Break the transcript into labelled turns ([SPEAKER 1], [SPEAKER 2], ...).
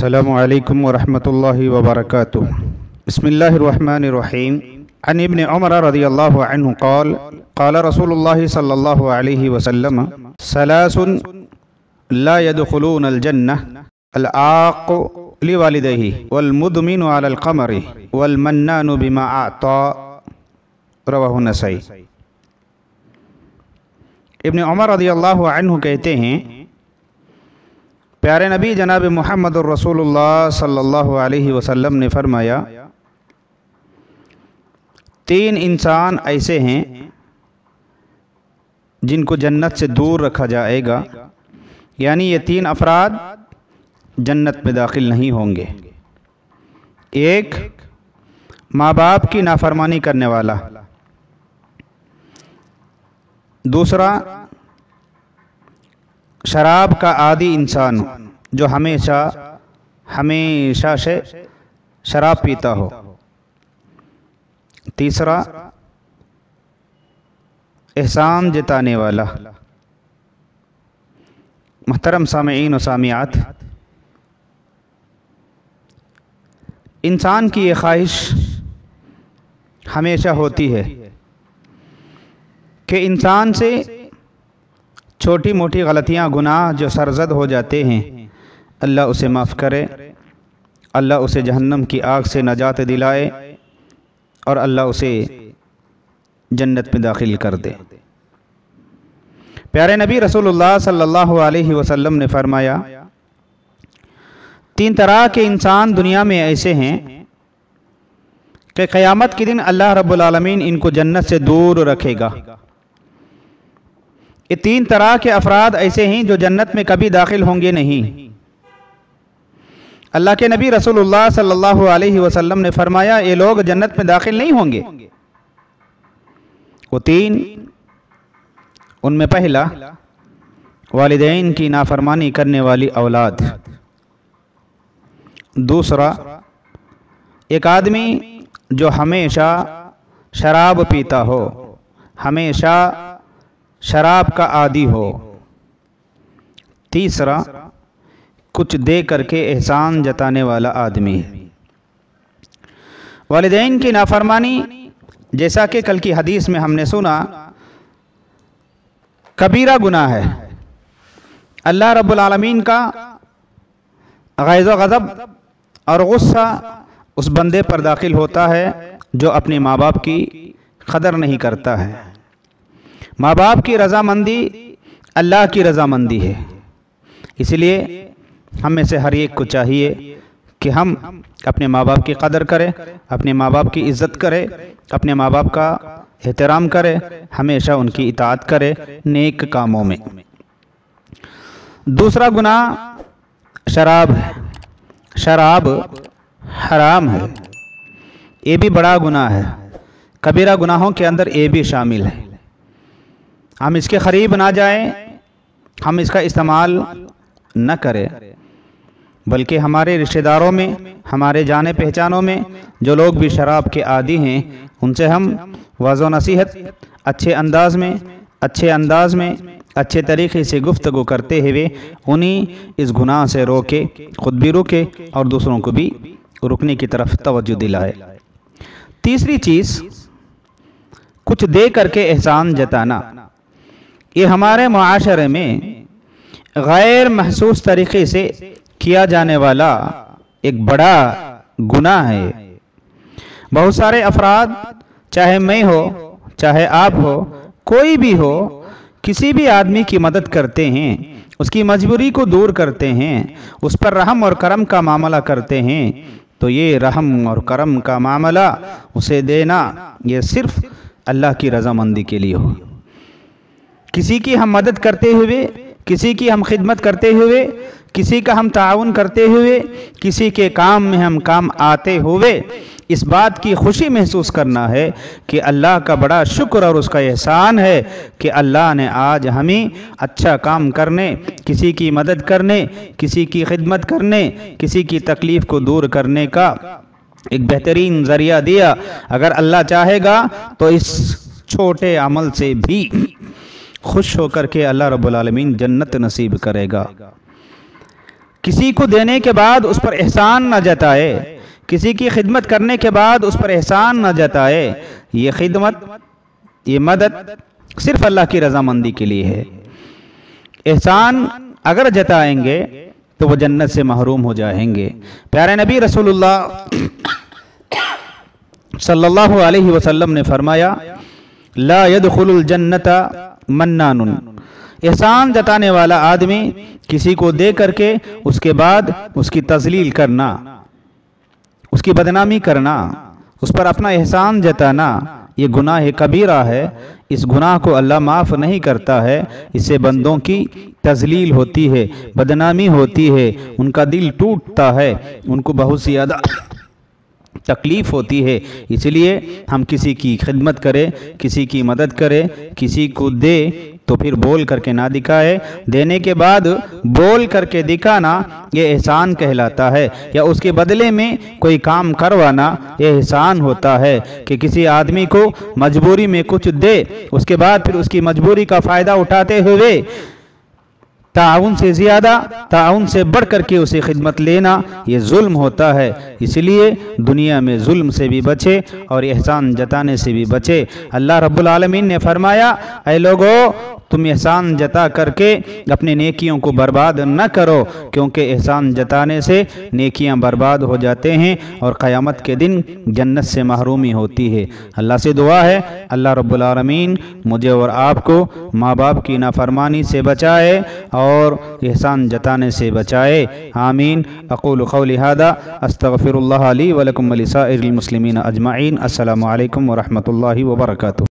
[SPEAKER 1] अस्सलामु अलैकुम वरहमतुल्लाहि वबरकातुह। बिस्मिल्लाहिर्रहमानिर्रहीम। अन इब्न उमर रज़ियल्लाहु अन्हु क़ाल क़ाल रसूलुल्लाहि सल्लल्लाहु अलैहि वसल्लम सलासुन ला यदखुलूनल जन्नह अल आक़ु लिवालिदैहि वल मुदमिनु अलल क़मरि वल मन्नानु बिमा अता। रवाहु नसई। इब्न उमर रज़ियल्लाहु अन्हु कहते हैं, प्यारे नबी जनाब मुहम्मद रसूलुल्लाह सल्लल्लाहु अलैहि वसल्लम ने फरमाया, तीन इंसान ऐसे हैं जिनको जन्नत से दूर रखा जाएगा, यानी ये तीन अफराद जन्नत में दाखिल नहीं होंगे। एक, माँ बाप की नाफरमानी करने वाला। दूसरा, शराब का आदी इंसान जो हमेशा से शराब पीता हो। तीसरा, एहसान जताने वाला। मुहतरम सामीईन व सामियात, इंसान की ये ख्वाहिश हमेशा होती है कि इंसान से छोटी मोटी गलतियाँ गुनाह जो सरजद हो जाते हैं, अल्लाह उसे माफ़ करे, अल्लाह उसे जहन्नम की आग से नजात दिलाए और अल्लाह उसे जन्नत में दाखिल कर दे। प्यारे नबी रसूलुल्लाह सल्लल्लाहु अलैहि वसल्लम ने फरमाया, तीन तरह के इंसान दुनिया में ऐसे हैं कि क़यामत के दिन अल्लाह रब्बुल आलमीन इनको जन्नत से दूर रखेगा। ये तीन तरह के अफराद ऐसे हैं जो जन्नत में कभी दाखिल होंगे नहीं। अल्लाह के नबी रसूलुल्लाह सल्लल्लाहु अलैहि वसल्लम ने फरमाया, ये लोग जन्नत में दाखिल नहीं होंगे। वो तीन, उनमें पहला, वालिदैन की नाफरमानी करने वाली औलाद। दूसरा, एक आदमी जो हमेशा शराब पीता हो, हमेशा शराब का आदी हो। तीसरा, कुछ दे करके एहसान जताने वाला आदमी है। वालिदैन की नाफरमानी, जैसा कि कल की हदीस में हमने सुना, कबीरा गुनाह है। अल्लाह रब्बुल आलमीन का ग़ैज़ व ग़ज़ब और गुस्सा उस बंदे पर दाखिल होता है जो अपने माँ बाप की कदर नहीं करता है। माँ बाप की रज़ामंदी अल्लाह की रज़ामंदी है। इसलिए हम में से हर एक को चाहिए कि हम अपने माँ बाप की कदर करें, अपने माँ बाप की इज़्ज़त करें, अपने माँ बाप का एहतराम करें, हमेशा उनकी इताअत करें नेक कामों में। दूसरा गुनाह शराब है। शराब हराम है, ये भी बड़ा गुनाह है। कबीरा गुनाहों के अंदर ये भी शामिल है। हम इसके करीब ना जाएं, हम इसका इस्तेमाल न करें, बल्कि हमारे रिश्तेदारों में, हमारे जाने पहचानों में जो लोग भी शराब के आदी हैं, उनसे हम वाज़ो नसीहत अच्छे अंदाज में अच्छे तरीक़े से गुफ्तगू करते हुए उन्हीं इस गुनाह से रोके, ख़ुद भी रुके और दूसरों को भी रुकने की तरफ तवज्जो दिलाए। तीसरी चीज़, कुछ दे करके एहसान जताना। ये हमारे मुआशरे में गैर महसूस तरीक़े से किया जाने वाला एक बड़ा गुनाह है। बहुत सारे अफराद, चाहे मैं हो, चाहे आप हो, कोई भी हो, किसी भी आदमी की मदद करते हैं, उसकी मजबूरी को दूर करते हैं, उस पर रहम और करम का मामला करते हैं, तो ये रहम और करम का मामला उसे देना, ये सिर्फ अल्लाह की रज़ामंदी के लिए हो। किसी की हम मदद करते हुए, किसी की हम खिदमत करते हुए, किसी का हम ताउन करते हुए, किसी के काम में हम काम आते हुए इस बात की खुशी महसूस करना है कि अल्लाह का बड़ा शुक्र और उसका एहसान है कि अल्लाह ने आज हमें अच्छा काम करने, किसी की मदद करने, किसी की खिदमत करने, किसी की तकलीफ़ को दूर करने का एक बेहतरीन ज़रिया दिया। अगर अल्लाह चाहेगा तो इस छोटे अमल से भी खुश होकर के अल्लाह रब्बुल आलमीन जन्नत नसीब करेगा। किसी को देने के बाद उस पर एहसान न जताए, किसी की खिदमत करने के बाद उस पर एहसान न जताए, ये खिदमत, ये मदद सिर्फ अल्लाह की रजामंदी के लिए है। एहसान अगर जताएंगे तो वो जन्नत से महरूम हो जाएंगे। प्यारे नबी रसूलुल्लाह सल्लल्लाहु अलैहि वसल्लम ने फरमाया, ला यदखुलुल जन्नता मन्नानुन, एहसान जताने वाला आदमी किसी को दे करके उसके बाद उसकी तजलील करना, उसकी बदनामी करना, उस पर अपना एहसान जताना, ये गुनाह कबीरा है। इस गुनाह को अल्लाह माफ़ नहीं करता है। इससे बंदों की तजलील होती है, बदनामी होती है, उनका दिल टूटता है, उनको बहुत सी ज़्यादा तकलीफ़ होती है। इसलिए हम किसी की खिदमत करें, किसी की मदद करें, किसी को दे तो फिर बोल करके ना दिखाए, देने के बाद बोल करके दिखाना ये एहसान कहलाता है। या उसके बदले में कोई काम करवाना ये एहसान होता है कि किसी आदमी को मजबूरी में कुछ दे, उसके बाद फिर उसकी मजबूरी का फ़ायदा उठाते हुए ताउन से ज़्यादा, ताउन से बढ़ करके उसे खिदमत लेना ये जुल्म होता है। इसलिए दुनिया में जुल्म से भी बचे और एहसान जताने से भी बचे। अल्लाह रब्बुल आलमीन ने फरमाया, ऐ लोगों, तुम एहसान जता करके अपने नेकियों को बर्बाद न करो, क्योंकि एहसान जताने से नेकियां बर्बाद हो जाते हैं और क़यामत के दिन जन्नत से महरूमी होती है। अल्लाह से दुआ है, अल्लाह रब्बुल आलमीन मुझे और आपको माँ बाप की नाफरमानी से बचाए और एहसान जताने से बचाए। आमीन। अक़ूलु क़ौली हादा अस्तग़फ़िरुल्लाह ली व लकुम व लिसाइरिल मुस्लिमीन अजमाइन। अस्सलामु अलैकुम व रहमतुल्लाहि व बरकातुहू।